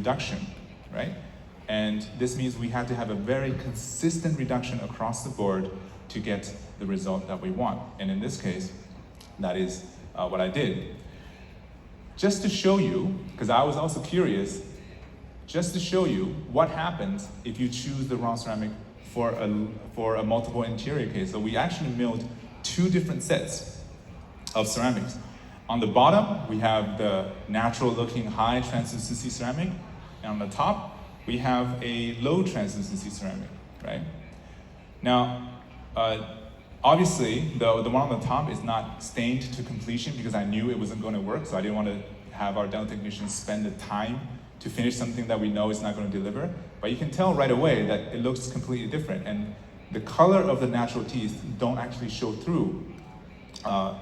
reduction, right? And this means we have to have a very consistent reduction across the board to get the result that we want. And in this case, that is what I did. Just to show you, because I was also curious, just to show you what happens if you choose the wrong ceramic for a multiple interior case. So we actually milled 2 different sets of ceramics. On the bottom, we have the natural looking high translucency ceramic, and on the top, we have a low translucency ceramic, right? Now, obviously, the one on the top is not stained to completion because I knew it wasn't going to work, so I didn't want to have our dental technicians spend the time to finish something that we know is not going to deliver. But you can tell right away that it looks completely different, and the color of the natural teeth don't actually show through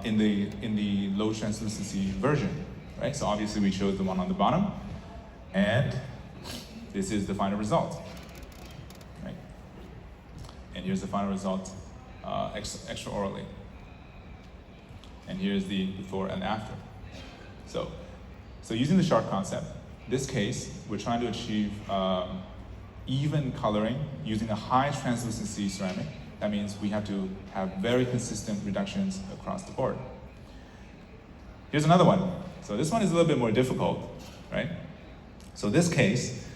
in the low translucency version, right? So obviously we chose the one on the bottom, and this is the final result, right? And here's the final result extraorally. And here's the before and after. So using the SHARC concept, this case, we're trying to achieve even coloring using a high translucency ceramic. That means we have to have very consistent reductions across the board. Here's another one. So this one is a little bit more difficult, right? So this case,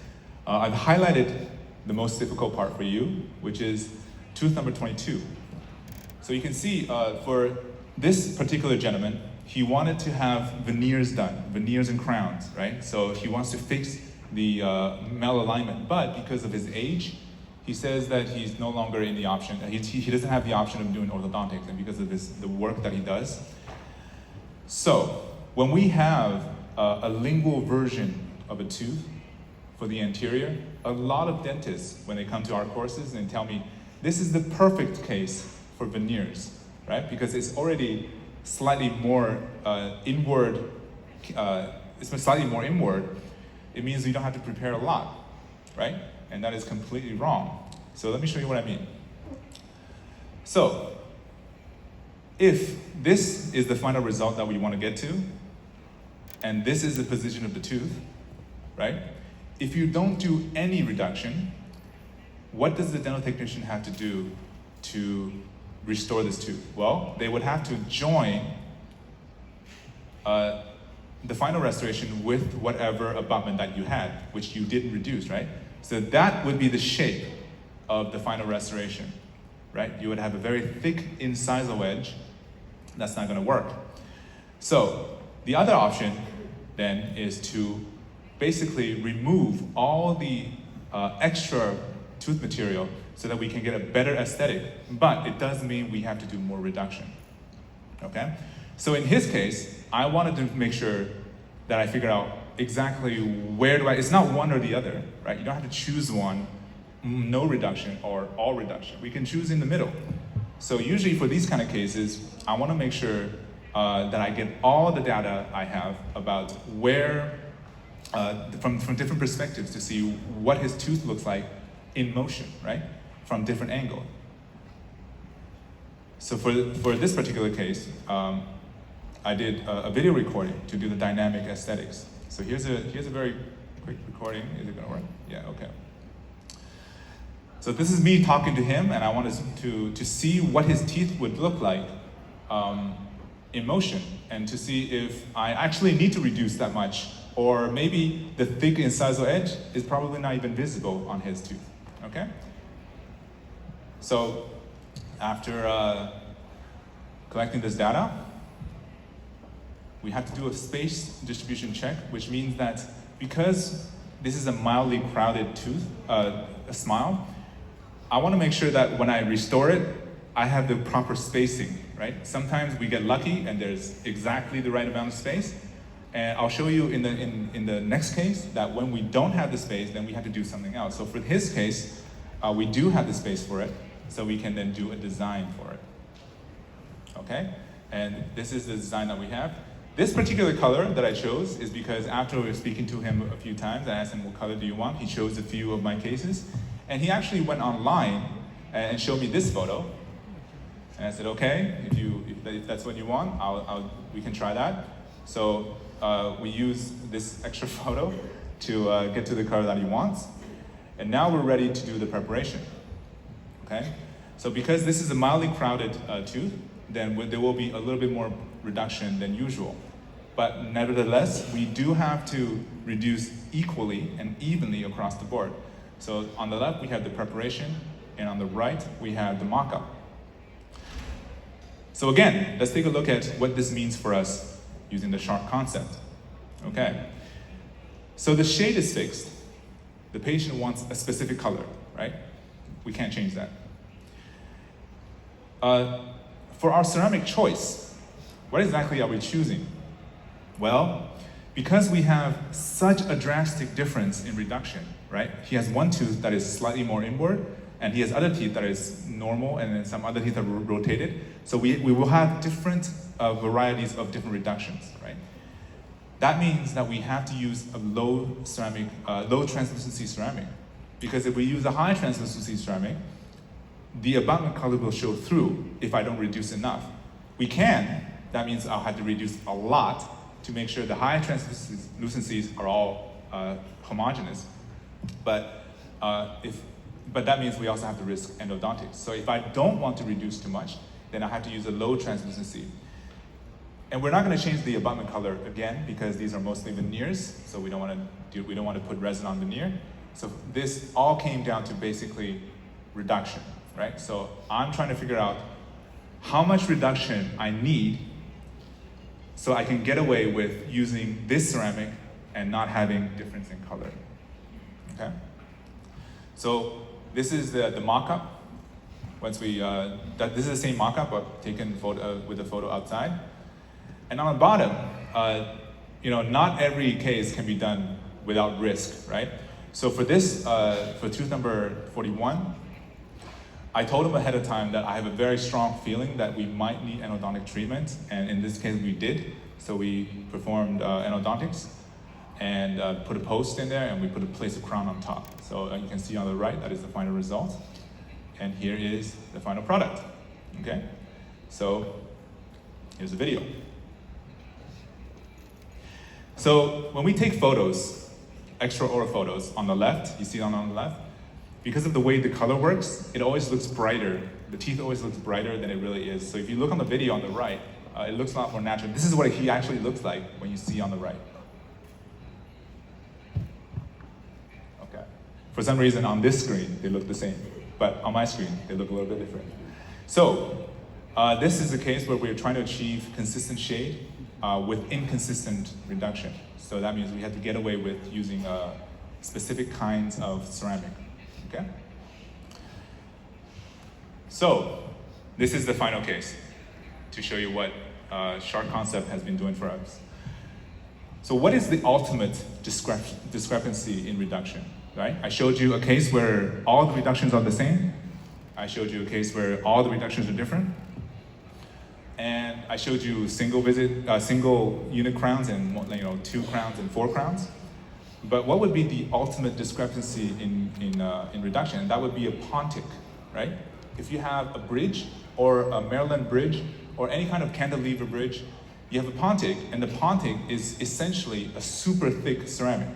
I've highlighted the most difficult part for you, which is tooth number 22. So you can see for this particular gentleman, he wanted to have veneers done, veneers and crowns, right? So he wants to fix the malalignment, but because of his age, he says that he's no longer in the option, he doesn't have the option of doing orthodontics, and because of the work that he does. So when we have a lingual version of a tooth for the anterior, a lot of dentists, when they come to our courses and tell me, this is the perfect case for veneers, right? Because it's already slightly more inward, it's slightly more inward. It means you don't have to prepare a lot, right? And that is completely wrong. So let me show you what I mean. So, if this is the final result that we want to get to, and this is the position of the tooth, right? If you don't do any reduction, what does the dental technician have to do to restore this tooth? Well, they would have to join the final restoration with whatever abutment that you had, which you didn't reduce, right? So that would be the shape of the final restoration, right? You would have a very thick incisal edge. That's not going to work. So the other option then is to basically remove all the extra tooth material so that we can get a better aesthetic, but it does mean we have to do more reduction, okay? So in his case, I wanted to make sure that I figure out exactly where do it's not one or the other, right? You don't have to choose one, no reduction or all reduction. We can choose in the middle. So usually for these kind of cases, I want to make sure that I get all the data I have about where, from different perspectives to see what his tooth looks like in motion, right? From different angles. So for this particular case, I did a video recording to do the dynamic aesthetics. So here's a very quick recording. Is it gonna work? Yeah, okay. So this is me talking to him, and I wanted to see what his teeth would look like in motion, and to see if I actually need to reduce that much, or maybe the thick incisal edge is probably not even visible on his tooth, okay? So after collecting this data, we have to do a space distribution check, which means that because this is a mildly crowded tooth, a smile, I want to make sure that when I restore it, I have the proper spacing, right? Sometimes we get lucky and there's exactly the right amount of space. And I'll show you in the next case that when we don't have the space, then we have to do something else. So for his case, we do have the space for it, so we can then do a design for it, okay? And this is the design that we have. This particular color that I chose is because after we were speaking to him a few times, I asked him, what color do you want? He chose a few of my cases. And he actually went online and showed me this photo. And I said, okay, if that's what you want, we can try that. So we use this extra photo to get to the color that he wants. And now we're ready to do the preparation, okay? So because this is a mildly crowded tooth, then there will be a little bit more reduction than usual. But nevertheless, we do have to reduce equally and evenly across the board. So on the left, we have the preparation, and on the right, we have the mock-up. So again, let's take a look at what this means for us using the SHARC concept. Okay, so the shade is fixed. The patient wants a specific color, right? We can't change that. For our ceramic choice, what exactly are we choosing? Well, because we have such a drastic difference in reduction, right? He has one tooth that is slightly more inward, and he has other teeth that is normal, and then some other teeth that are rotated. So we will have different varieties of different reductions, right? That means that we have to use a low translucency ceramic. Because if we use a high translucency ceramic, the abutment color will show through if I don't reduce enough. We can, that means I'll have to reduce a lot to make sure the high translucencies are all homogeneous. But that means we also have to risk endodontics. So if I don't want to reduce too much, then I have to use a low translucency. And we're not going to change the abutment color again because these are mostly veneers, so we don't want to put resin on veneer. So this all came down to basically reduction, right? So I'm trying to figure out how much reduction I need so I can get away with using this ceramic and not having difference in color. Okay? So this is the mock-up. Once we, this is the same mock-up but taken with a photo outside. And on the bottom, not every case can be done without risk, right? So for this, for tooth number 41, I told him ahead of time that I have a very strong feeling that we might need endodontic treatment, and in this case we did. So we performed endodontics and put a post in there, and we placed a crown on top. So you can see on the right, that is the final result. And here is the final product, okay? So here's the video. So when we take photos, extraoral photos, on the left, you see it on the left, because of the way the color works, it always looks brighter. The teeth always looks brighter than it really is. So if you look on the video on the right, it looks a lot more natural. This is what he actually looks like when you see on the right. Okay. For some reason on this screen, they look the same, but on my screen, they look a little bit different. So this is a case where we're trying to achieve consistent shade with inconsistent reduction. So that means we had to get away with using specific kinds of ceramic, okay? So this is the final case to show you what SHARC Concept has been doing for us. So what is the ultimate discrepancy in reduction, right? I showed you a case where all the reductions are the same. I showed you a case where all the reductions are different. And I showed you single unit crowns and 2 crowns and 4 crowns. But what would be the ultimate discrepancy in reduction? And that would be a pontic, right? If you have a bridge or a Maryland bridge or any kind of cantilever bridge, you have a pontic, and the pontic is essentially a super thick ceramic,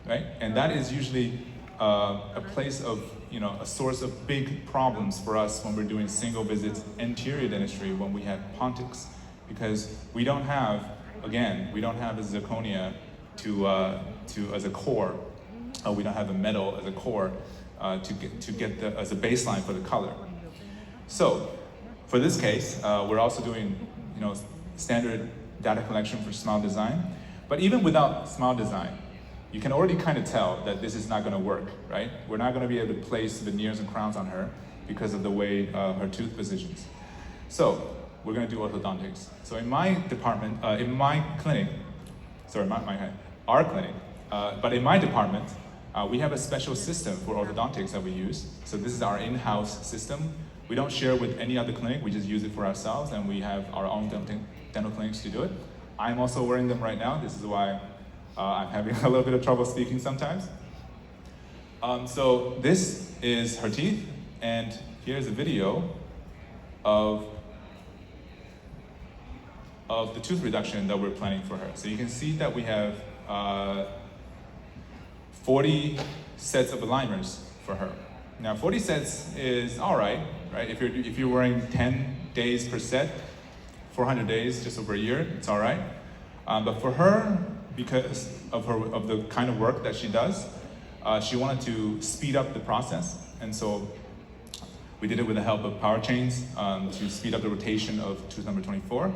right? And that is usually a place of, a source of big problems for us when we're doing single visits anterior dentistry when we have pontics, because we don't have a zirconia as a core. We don't have a metal as a core to get as a baseline for the color. So for this case, we're also doing standard data collection for smile design. But even without smile design, you can already kind of tell that this is not going to work, right? We're not going to be able to place veneers and crowns on her because of the way her tooth positions. So we're going to do orthodontics. So in my department, in my clinic, our clinic, but in my department, we have a special system for orthodontics that we use. So this is our in-house system. We don't share with any other clinic, we just use it for ourselves, and we have our own dental clinics to do it. I'm also wearing them right now. This is why I'm having a little bit of trouble speaking sometimes. So this is her teeth, and here's a video of the tooth reduction that we're planning for her. So you can see that we have 40 sets of aligners for her. Now 40 sets is all right, right? If you're wearing 10 days per set, 400 days, just over a year, it's all right. But for her, because of the kind of work that she does, she wanted to speed up the process, and so we did it with the help of power chains to speed up the rotation of tooth number 24.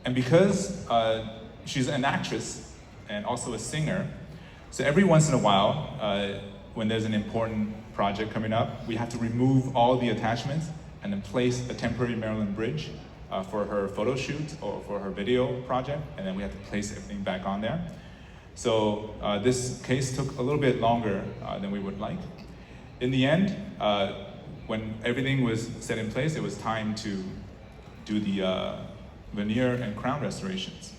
And because she's an actress and also a singer, so every once in a while, when there's an important project coming up, we have to remove all the attachments and then place a temporary Maryland bridge for her photo shoot or for her video project, and then we have to place everything back on there. So this case took a little bit longer than we would like. In the end, when everything was set in place, it was time to do the veneer and crown restorations.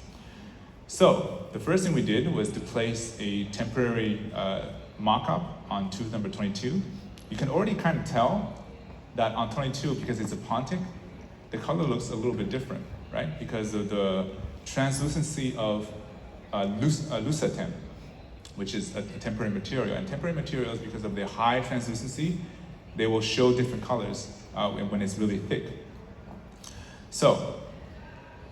So the first thing we did was to place a temporary mock-up on tooth number 22. You can already kind of tell that on 22, because it's a pontic, the color looks a little bit different, right? Because of the translucency of lusatem, which is a temporary material. And temporary materials, because of their high translucency, they will show different colors when it's really thick. So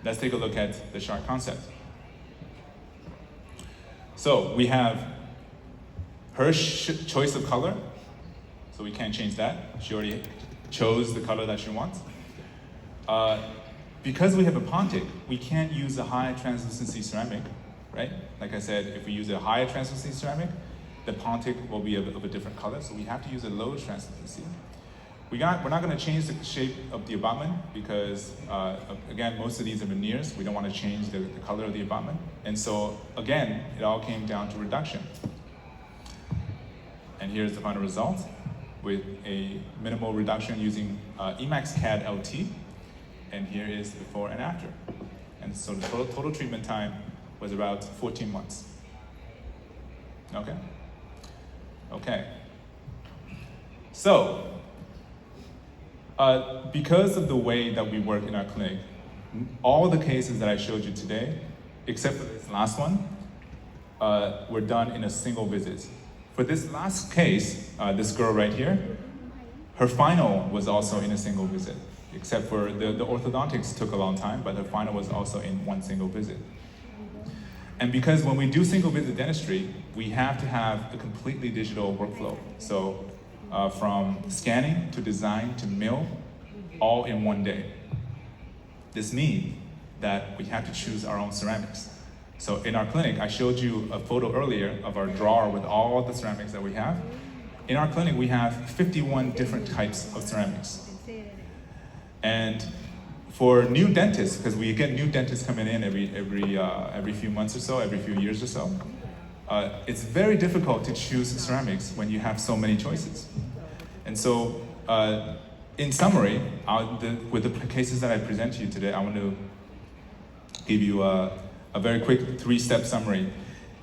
let's take a look at the SHARC concept. So we have her choice of color, so we can't change that. She already chose the color that she wants. Because we have a pontic, we can't use a high translucency ceramic, right? Like I said, if we use a high translucency ceramic, the pontic will be of a different color, so we have to use a low translucency. We're not going to change the shape of the abutment because, again, most of these are veneers. We don't want to change the color of the abutment. And so, again, it all came down to reduction. And here's the final result with a minimal reduction using Emax CAD LT. And here is before and after. And so the total treatment time was about 14 months. Okay? Okay. So, because of the way that we work in our clinic, all the cases that I showed you today, except for this last one, were done in a single visit. For this last case, this girl right here, her final was also in a single visit, except for the orthodontics took a long time, but her final was also in one single visit. And because when we do single visit dentistry, we have to have a completely digital workflow. So from scanning to design to mill, all in one day. This means that we have to choose our own ceramics. So in our clinic, I showed you a photo earlier of our drawer with all the ceramics that we have. In our clinic, we have 51 different types of ceramics. And for new dentists, because we get new dentists coming in every few months or so, every few years or so, it's very difficult to choose ceramics when you have so many choices. And so, in summary, with the cases that I present to you today, I want to give you a very quick 3-step summary.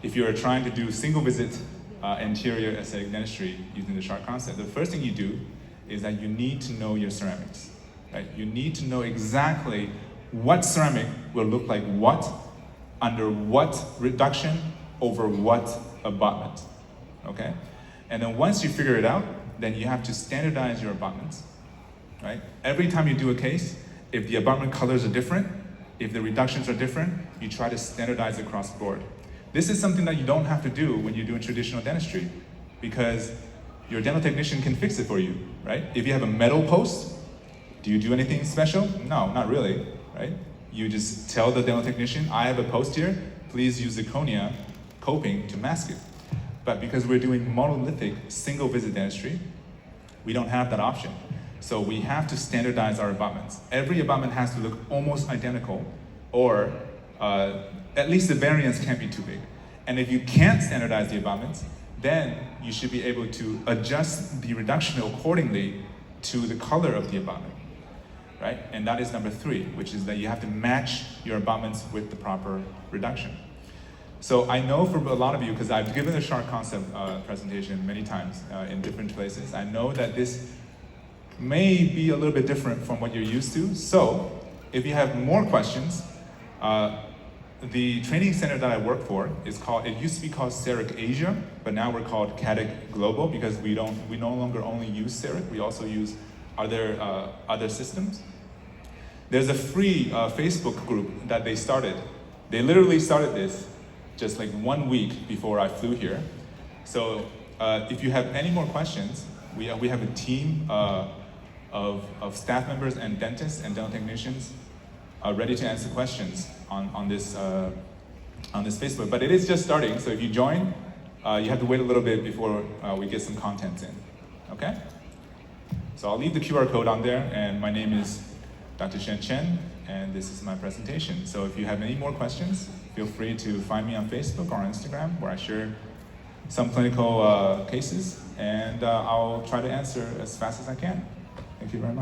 If you're trying to do single visit anterior aesthetic dentistry using the SHARC concept, the first thing you do is that you need to know your ceramics. Right? You need to know exactly what ceramic will look like what, under what reduction, over what abutment, okay? And then once you figure it out, then you have to standardize your abutments, right? Every time you do a case, if the abutment colors are different, if the reductions are different, you try to standardize across the board. This is something that you don't have to do when you're doing traditional dentistry because your dental technician can fix it for you, right? If you have a metal post, do you do anything special? No, not really, right? You just tell the dental technician, I have a post here, please use zirconia coping to mask it. But because we're doing monolithic single visit dentistry, we don't have that option. So we have to standardize our abutments. Every abutment has to look almost identical, or at least the variance can't be too big. And if you can't standardize the abutments, then you should be able to adjust the reduction accordingly to the color of the abutment. Right? And that is number 3, which is that you have to match your abutments with the proper reduction. So I know for a lot of you, because I've given the SHARC concept presentation many times in different places, I know that this may be a little bit different from what you're used to. So if you have more questions, the training center that I work for is called, it used to be called SHARC Asia, but now we're called CADIC Global because we no longer only use SHARC, we also use other systems. There's a free Facebook group that they started. They literally started this just like 1 week before I flew here. So if you have any more questions, we have a team of staff members and dentists and dental technicians ready to answer questions on this Facebook. But it is just starting, so if you join, you have to wait a little bit before we get some content in, okay? So I'll leave the QR code on there, and my name is Dr. Shen Chen, and this is my presentation. So if you have any more questions, feel free to find me on Facebook or Instagram, where I share some clinical cases, and I'll try to answer as fast as I can. Thank you very much.